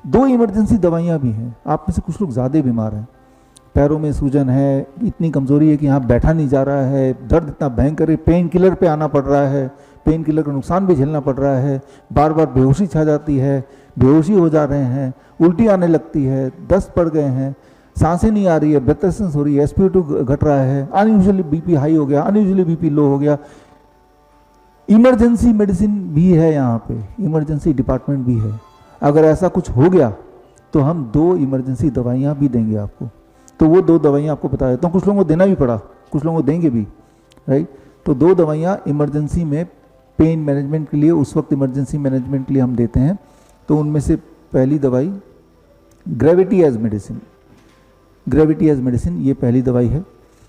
2 emergency दवाइयाँ भी हैं। आप में से कुछ लोग ज़्यादा बीमार हैं, पैरों में सूजन है, इतनी कमज़ोरी है कि यहाँ बैठा नहीं जा रहा है, दर्द इतना भयंकर है, पेन किलर पे आना पड़ रहा है, पेन किलर का नुकसान भी झेलना पड़ रहा है, बार बार बेहोशी छा जाती है, बेहोशी हो जा रहे हैं, उल्टी आने लगती है, दस्त पड़ गए हैं, सांसें नहीं आ रही है, ब्रेथ रेजिस्टेंस हो रही है, SpO2 घट रहा है, अनयूजुअली बीपी हाई हो गया, अनयूजुअली बीपी लो हो गया। इमरजेंसी मेडिसिन भी है यहाँ पे, इमरजेंसी डिपार्टमेंट भी है। अगर ऐसा कुछ हो गया तो हम 2 इमरजेंसी दवाइयाँ भी देंगे आपको। तो वो 2 दवाइयाँ आपको बता देता हूँ, कुछ लोगों को देना भी पड़ा, कुछ लोगों को देंगे भी, राइट। तो 2 दवाइयाँ इमरजेंसी में पेन मैनेजमेंट के लिए, उस वक्त इमरजेंसी मैनेजमेंट के लिए हम देते हैं। तो उनमें से पहली दवाई gravity as medicine, gravity as medicine ये पहली दवाई है।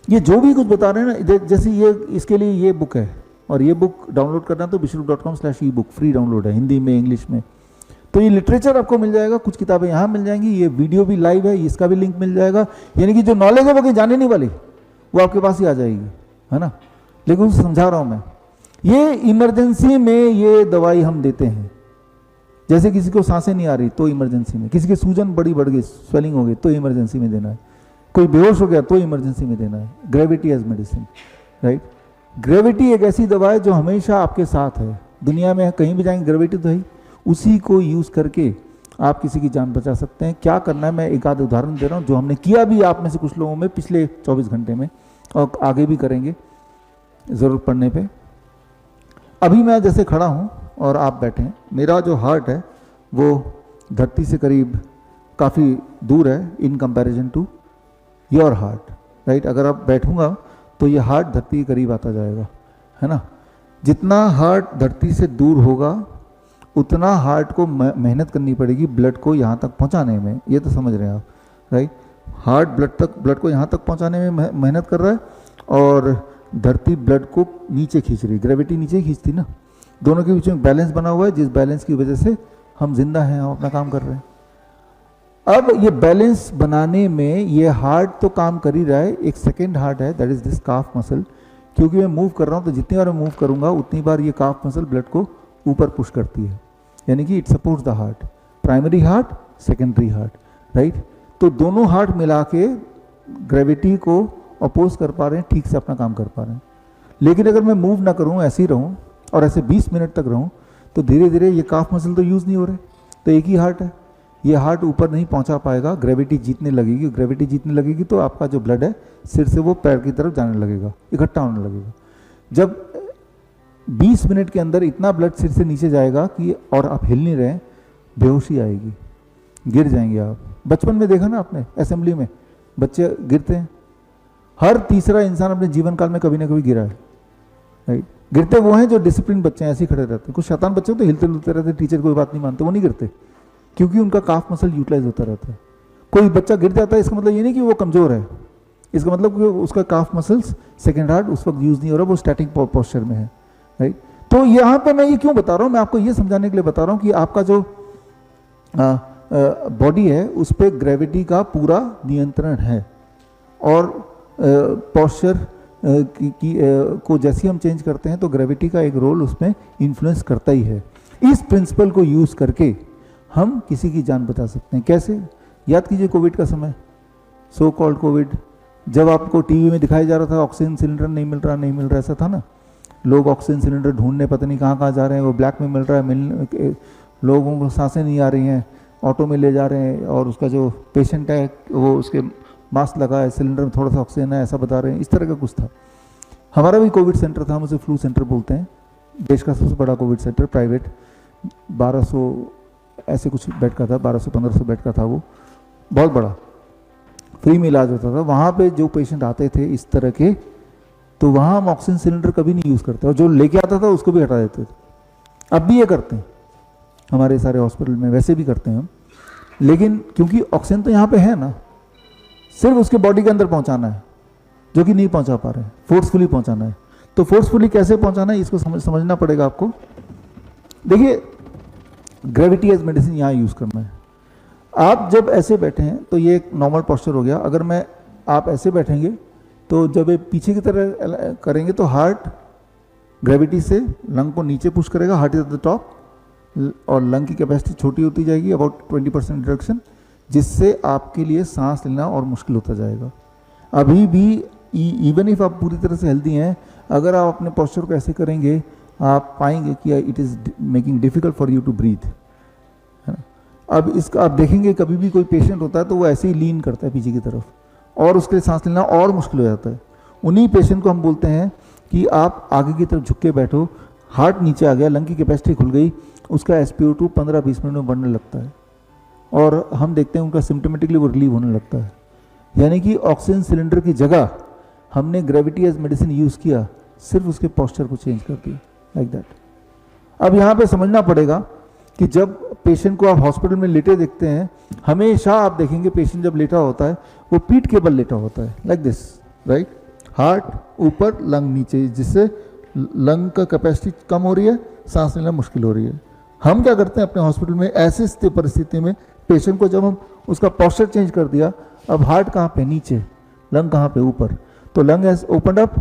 ये जो भी कुछ बता रहे हैं ना, जैसे ये इसके लिए ये बुक है, और ये बुक डाउनलोड करना तो bishrup.com/ebook फ्री डाउनलोड है, हिंदी में इंग्लिश में। तो ये लिटरेचर आपको मिल जाएगा, कुछ किताबें यहाँ मिल जाएंगी, ये वीडियो भी लाइव है, इसका भी लिंक मिल जाएगा। यानी कि जो नॉलेज है वो कहीं जाने नहीं वाली, वो आपके पास ही आ जाएगी, है ना। लेकिन समझा रहा हूँ मैं, ये इमरजेंसी में ये दवाई हम देते हैं। जैसे किसी को सांसें नहीं आ रही तो इमरजेंसी में, किसी की सूजन बड़ी बढ़ गई, स्वेलिंग हो गई तो इमरजेंसी में देना है, कोई बेहोश हो गया तो इमरजेंसी में देना है। Gravity as medicine, right. Gravity एक ऐसी दवा है जो हमेशा आपके साथ है, दुनिया में कहीं भी जाएंगे ग्रेविटी तो है, उसी को यूज़ करके आप किसी की जान बचा सकते हैं। क्या करना है, मैं एक आध उदाहरण दे रहा हूँ जो हमने किया भी आप में से कुछ लोगों में पिछले 24 घंटे में, और आगे भी करेंगे ज़रूरत पड़ने पे। अभी मैं जैसे खड़ा हूँ और आप बैठे हैं, मेरा जो हार्ट है वो धरती से करीब काफ़ी दूर है in comparison to your heart, right. अगर आप बैठूंगा तो ये हार्ट धरती के करीब आता जाएगा, है ना। जितना हार्ट धरती से दूर होगा उतना हार्ट को मेहनत करनी पड़ेगी ब्लड को यहाँ तक पहुँचाने में, ये तो समझ रहे हैं आप, राइट। हार्ट ब्लड को यहाँ तक पहुँचाने में मेहनत कर रहा है, और धरती ब्लड को नीचे खींच रही, ग्रेविटी नीचे खींचती ना। दोनों के बीच में बैलेंस बना हुआ है, जिस बैलेंस की वजह से हम जिंदा हैं, हम अपना काम कर रहे हैं। अब ये बैलेंस बनाने में ये हार्ट तो काम कर ही रहा है, एक सेकेंड हार्ट है, that is this calf muscle. क्योंकि मैं मूव कर रहा हूँ तो जितनी बार मैं मूव करूंगा उतनी बार ये काफ मसल ब्लड को ऊपर पुश करती है, यानी कि it supports the heart, primary heart, secondary heart, right. तो दोनों हार्ट मिला के ग्रेविटी को अपोज कर पा रहे हैं, ठीक से अपना काम कर पा रहे हैं। लेकिन अगर मैं मूव ना करूँ, ऐसे ही रहूँ और ऐसे 20 मिनट तक रहूँ, तो धीरे धीरे ये काफ मसल तो यूज़ नहीं हो रहे, तो एक ही हार्ट है, ये हार्ट ऊपर नहीं पहुंचा पाएगा, ग्रेविटी जीतने लगेगी। ग्रेविटी जीतने लगेगी तो आपका जो ब्लड है सिर से वो पैर की तरफ जाने लगेगा, इकट्ठा होने लगेगा। जब 20 मिनट के अंदर इतना ब्लड सिर से नीचे जाएगा कि और आप हिल नहीं रहे, बेहोशी आएगी, गिर जाएंगे आप। बचपन में देखा ना आपने, असेंबली में बच्चे गिरते हैं, हर तीसरा इंसान अपने जीवन काल में कभी ना कभी गिरा है, राइट। गिरते वो हैं जो डिसिप्लिन बच्चे हैं, ऐसे ही खड़े रहते हैं। कुछ शैतान बच्चे तो हिलते डुलते रहते, टीचर कोई बात नहीं मानते, वो नहीं गिरते, क्योंकि उनका काफ मसल यूटिलाइज होता रहता है। कोई बच्चा गिर जाता है, इसका मतलब ये नहीं कि वो कमजोर है, इसका मतलब कि उसका काफ मसल्स सेकेंड हार्ट उस वक्त यूज नहीं हो रहा, वो स्टैटिक पोस्चर में है, राइट। तो यहाँ पे मैं ये क्यों बता रहा हूँ, मैं आपको ये समझाने के लिए बता रहा हूँ कि आपका जो बॉडी है उस पर ग्रेविटी का पूरा नियंत्रण है, और पोस्चर को जैसे हम चेंज करते हैं तो ग्रेविटी का एक रोल उसमें इन्फ्लुएंस करता ही है। इस प्रिंसिपल को यूज करके हम किसी की जान बचा सकते हैं। कैसे? याद कीजिए कोविड का समय, सो कॉल्ड कोविड, जब आपको टीवी में दिखाया जा रहा था ऑक्सीजन सिलेंडर नहीं मिल रहा, ऐसा था ना। लोग ऑक्सीजन सिलेंडर ढूंढने पता नहीं कहाँ जा रहे हैं, वो ब्लैक में मिल रहा है, लोगों को सांसें नहीं आ रही हैं, ऑटो में ले जा रहे हैं, और उसका जो पेशेंट है वो उसके मास्क लगा है, सिलेंडर में थोड़ा सा ऑक्सीजन है, ऐसा बता रहे हैं। इस तरह का कुछ था। हमारा भी कोविड सेंटर था, हम उसे फ्लू सेंटर बोलते हैं, देश का सबसे बड़ा कोविड सेंटर, प्राइवेट, 1200 ऐसे कुछ बेड का था, 1200-1500 बेड का था, वो बहुत बड़ा, फ्री में इलाज होता था। वहाँ पे जो पेशेंट आते थे इस तरह के, तो वहाँ हम ऑक्सीजन सिलेंडर कभी नहीं यूज़ करते, और जो लेके आता था उसको भी हटा देते थे। अब भी ये करते हैं हमारे सारे हॉस्पिटल में, वैसे भी करते हैं हम, लेकिन क्योंकि ऑक्सीजन तो यहाँ पे है ना, सिर्फ उसके बॉडी के अंदर पहुँचाना है, जो कि नहीं पहुँचा पा रहे हैं, फोर्सफुली पहुँचाना है। तो फोर्सफुली कैसे पहुँचाना है इसको समझना पड़ेगा आपको। देखिए, ग्रेविटी एज मेडिसिन यहाँ यूज़ करना है। आप जब ऐसे बैठे हैं तो ये एक नॉर्मल पोस्चर हो गया। अगर आप ऐसे बैठेंगे तो जब ये पीछे की तरह करेंगे तो हार्ट ग्रेविटी से लंग को नीचे पुश करेगा, heart is at the top, और लंग की कैपेसिटी छोटी होती जाएगी, अबाउट 20% रिडक्शन, जिससे आपके लिए सांस लेना और मुश्किल होता जाएगा। अभी भी इवन इफ आप पूरी तरह से हेल्दी हैं, अगर आप अपने पोस्चर को ऐसे करेंगे आप पाएंगे कि it is making difficult for you to breathe, है ना। अब इसका आप देखेंगे कभी भी कोई पेशेंट होता है तो वो ऐसे ही लीन करता है पीछे की तरफ और उसके लिए सांस लेना और मुश्किल हो जाता है। उन्हीं पेशेंट को हम बोलते हैं कि आप आगे की तरफ झुक के बैठो, हार्ट नीचे आ गया, लंग की कैपेसिटी खुल गई, उसका SpO2 15-20 मिनट में बढ़ने लगता है और हम देखते हैं उनका सिम्टोमेटिकली वो रिलीव होने लगता है। यानी कि ऑक्सीजन सिलेंडर की जगह हमने ग्रेविटी एज मेडिसिन यूज़ किया, सिर्फ उसके पोस्चर को चेंज कर दिया, लाइक दैट। अब यहाँ पे समझना पड़ेगा कि जब पेशेंट को आप हॉस्पिटल में लेटे देखते हैं, हमेशा आप देखेंगे पेशेंट जब लेटा होता है वो पीठ के बल लेटा होता है, लाइक दिस, राइट। हार्ट ऊपर, लंग नीचे, जिससे लंग का कैपेसिटी कम हो रही है, सांस लेना मुश्किल हो रही है। हम क्या करते हैं अपने हॉस्पिटल में ऐसे परिस्थिति में पेशेंट को जब हम उसका पोस्चर चेंज कर दिया, अब हार्ट कहाँ पे, नीचे, लंग कहाँ पे, ऊपर, तो लंग हैज ओपनड अप।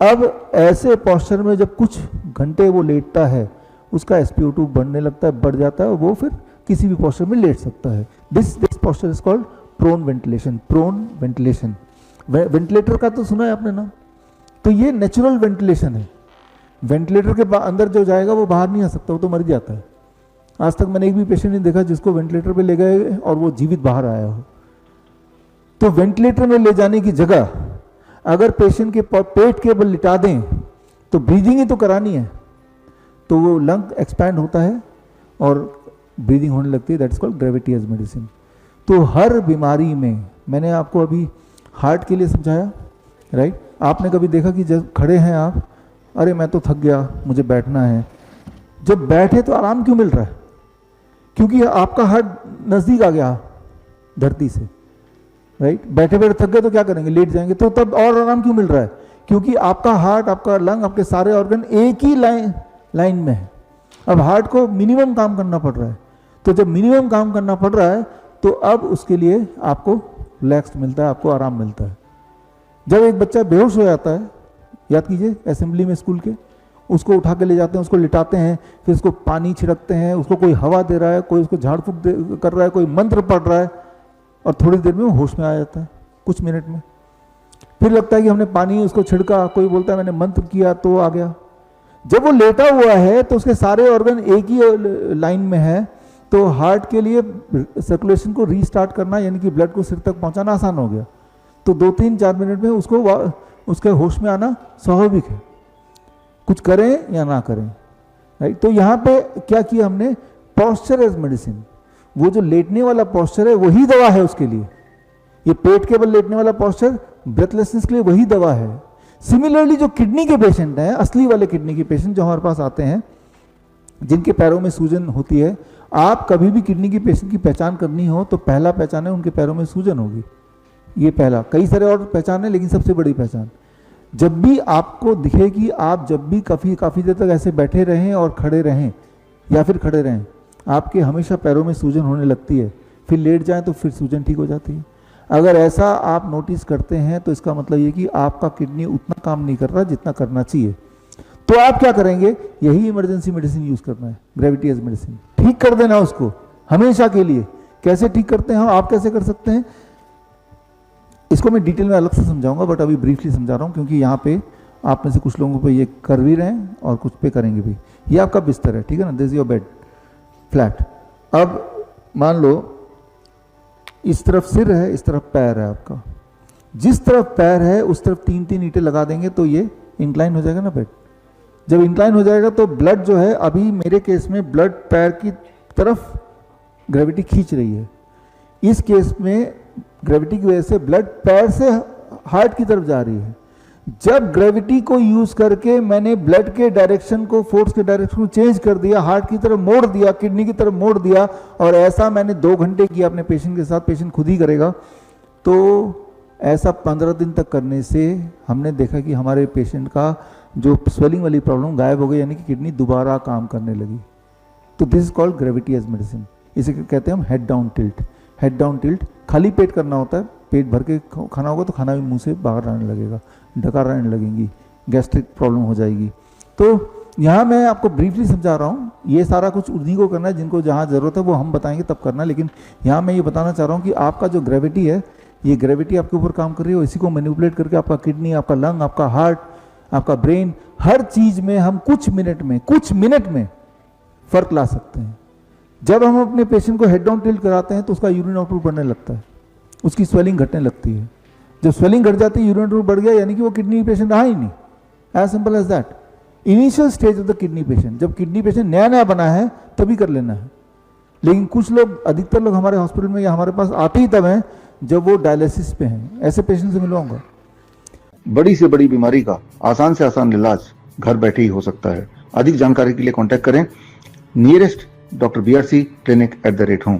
अब ऐसे पोस्चर में जब कुछ घंटे वो लेटता है उसका SpO2 बढ़ने लगता है, बढ़ जाता है और वो फिर किसी भी पोस्चर में लेट सकता है। This posture is called prone ventilation. Prone ventilation, ventilator का तो सुना है आपने ना, तो ये नेचुरल वेंटिलेशन है। वेंटिलेटर के अंदर जो जाएगा वो बाहर नहीं आ सकता, वो तो मर जाता है। आज तक मैंने एक भी पेशेंट नहीं देखा जिसको वेंटिलेटर पे ले गए और वो जीवित बाहर आया हो। तो वेंटिलेटर में ले जाने की जगह अगर पेशेंट के पेट के बल लिटा दें तो ब्रीदिंग ही तो करानी है, तो वो लंग एक्सपैंड होता है और ब्रीदिंग होने लगती है। That is called gravity as medicine. तो हर बीमारी में, मैंने आपको अभी हार्ट के लिए समझाया, राइट। आपने कभी देखा कि जब खड़े हैं आप, अरे मैं तो थक गया, मुझे बैठना है, जब बैठे तो आराम क्यों मिल रहा है? क्योंकि आपका हार्ट नज़दीक आ गया धरती से, राइट। बैठे बैठे थक गए तो क्या करेंगे, लेट जाएंगे, तो तब और आराम क्यों मिल रहा है? क्योंकि आपका हार्ट, आपका लंग, आपके सारे ऑर्गन एक ही लाइन में है। अब हार्ट को मिनिमम काम करना पड़ रहा है, तो जब मिनिमम काम करना पड़ रहा है तो अब उसके लिए आपको रिलैक्स मिलता है, आपको आराम मिलता है। जब एक बच्चा बेहोश हो जाता है, याद कीजिए असेंबली में स्कूल के, उसको उठा के ले जाते हैं, उसको लिटाते हैं, फिर उसको पानी छिड़कते हैं, उसको कोई हवा दे रहा है, कोई उसको झाड़ फूक कर रहा है, कोई मंत्र पढ़ रहा है, और थोड़ी देर में वो होश में आ जाता है, कुछ मिनट में। फिर लगता है कि हमने पानी उसको छिड़का, कोई बोलता है मैंने मंत्र किया तो आ गया। जब वो लेटा हुआ है तो उसके सारे ऑर्गन एक ही लाइन में है, तो हार्ट के लिए सर्कुलेशन को रीस्टार्ट करना, यानी कि ब्लड को सिर तक पहुंचाना आसान हो गया। तो 2-3-4 मिनट में उसको उसके होश में आना स्वाभाविक है, कुछ करें या ना करें, राइट। तो यहाँ पे क्या किया हमने, पोस्चर एज मेडिसिन। वो जो लेटने वाला पोस्चर है वही दवा है उसके लिए। ये पेट के बल लेटने वाला पोस्चर ब्रेथलेसनेस के लिए वही दवा है। सिमिलरली जो किडनी के पेशेंट हैं, असली वाले किडनी के पेशेंट जो हमारे पास आते हैं, जिनके पैरों में सूजन होती है, आप कभी भी किडनी की पेशेंट की पहचान करनी हो तो पहला पहचान है उनके पैरों में सूजन होगी। ये पहला, कई सारे और पहचान है लेकिन सबसे बड़ी पहचान। जब भी आपको दिखे कि आप जब भी काफ़ी देर तक ऐसे बैठे रहें और खड़े रहें या फिर खड़े रहें, आपके हमेशा पैरों में सूजन होने लगती है, फिर लेट जाएं तो फिर सूजन ठीक हो जाती है। अगर ऐसा आप नोटिस करते हैं तो इसका मतलब ये कि आपका किडनी उतना काम नहीं कर रहा जितना करना चाहिए। तो आप क्या करेंगे, यही इमरजेंसी मेडिसिन यूज करना है, ग्रेविटी एज मेडिसिन, ठीक कर देना उसको हमेशा के लिए। कैसे ठीक करते हैं, आप कैसे कर सकते हैं, इसको मैं डिटेल में अलग से समझाऊंगा, बट अभी ब्रीफली समझा रहा हूं क्योंकि यहाँ पे आप में से कुछ लोगों पे ये कर भी रहे हैं और कुछ पे करेंगे भी। ये आपका बिस्तर है, ठीक है ना, this is your bed flat. अब मान लो इस तरफ सिर है, इस तरफ पैर है आपका। जिस तरफ पैर है उस तरफ 3-3 ईंटें लगा देंगे तो ये इंक्लाइन हो जाएगा ना बेड। जब इंक्लाइन हो जाएगा तो ब्लड जो है, अभी मेरे केस में ब्लड पैर की तरफ ग्रेविटी खींच रही है, इस केस में ग्रेविटी की वजह से ब्लड पैर से हार्ट की तरफ जा रही है। जब ग्रेविटी को यूज करके मैंने ब्लड के डायरेक्शन को, फोर्स के डायरेक्शन को चेंज कर दिया, हार्ट की तरफ मोड़ दिया, किडनी की तरफ मोड़ दिया, और ऐसा मैंने 2 घंटे किया अपने पेशेंट के साथ, पेशेंट खुद ही करेगा, तो ऐसा 15 दिन तक करने से हमने देखा कि हमारे पेशेंट का जो स्वेलिंग वाली प्रॉब्लम गायब हो गई, यानी कि किडनी दोबारा काम करने लगी। तो this is called gravity as medicine. इसे कहते हैं हम head down tilt. Head down tilt खाली पेट करना होता है, पेट भर के खाना होगा तो खाना भी मुंह से बाहर आने लगेगा, डकार आने लगेंगी, गैस्ट्रिक प्रॉब्लम हो जाएगी। तो यहाँ मैं आपको ब्रीफली समझा रहा हूँ, ये सारा कुछ उन्हीं को करना है जिनको जहाँ ज़रूरत है वो हम बताएंगे तब करना है, लेकिन यहाँ मैं ये बताना चाह रहा हूँ कि आपका जो ग्रेविटी है, ये ग्रेविटी आपके ऊपर काम कर रही है, इसी को मैनिपुलेट करके आपका किडनी, आपका लंग, आपका हार्ट, आपका ब्रेन, हर चीज़ में हम कुछ मिनट में फ़र्क ला सकते हैं। जब हम अपने पेशेंट को हेड डाउन टिल्ट कराते हैं तो उसका यूरिन आउटपुट बढ़ने लगता है, उसकी स्वेलिंग घटने लगती है। जब स्वेलिंग घट जाती है, यूरिन आउटपुट बढ़ गया, यानी कि वो किडनी पेशेंट रहा ही नहीं। As simple as that. Initial stage of the kidney patient, जब किडनी पेशेंट नया नया बना है तभी कर लेना है, लेकिन कुछ लोग, अधिकतर लोग हमारे हॉस्पिटल में या हमारे पास आते ही तब हैं जब वो डायलिसिस पे हैं। ऐसे पेशेंट से मिलवाऊंगा। बड़ी से बड़ी बीमारी का आसान से आसान इलाज घर बैठे ही हो सकता है। अधिक जानकारी के लिए कांटेक्ट करें nearest doctor BRC clinic @ home।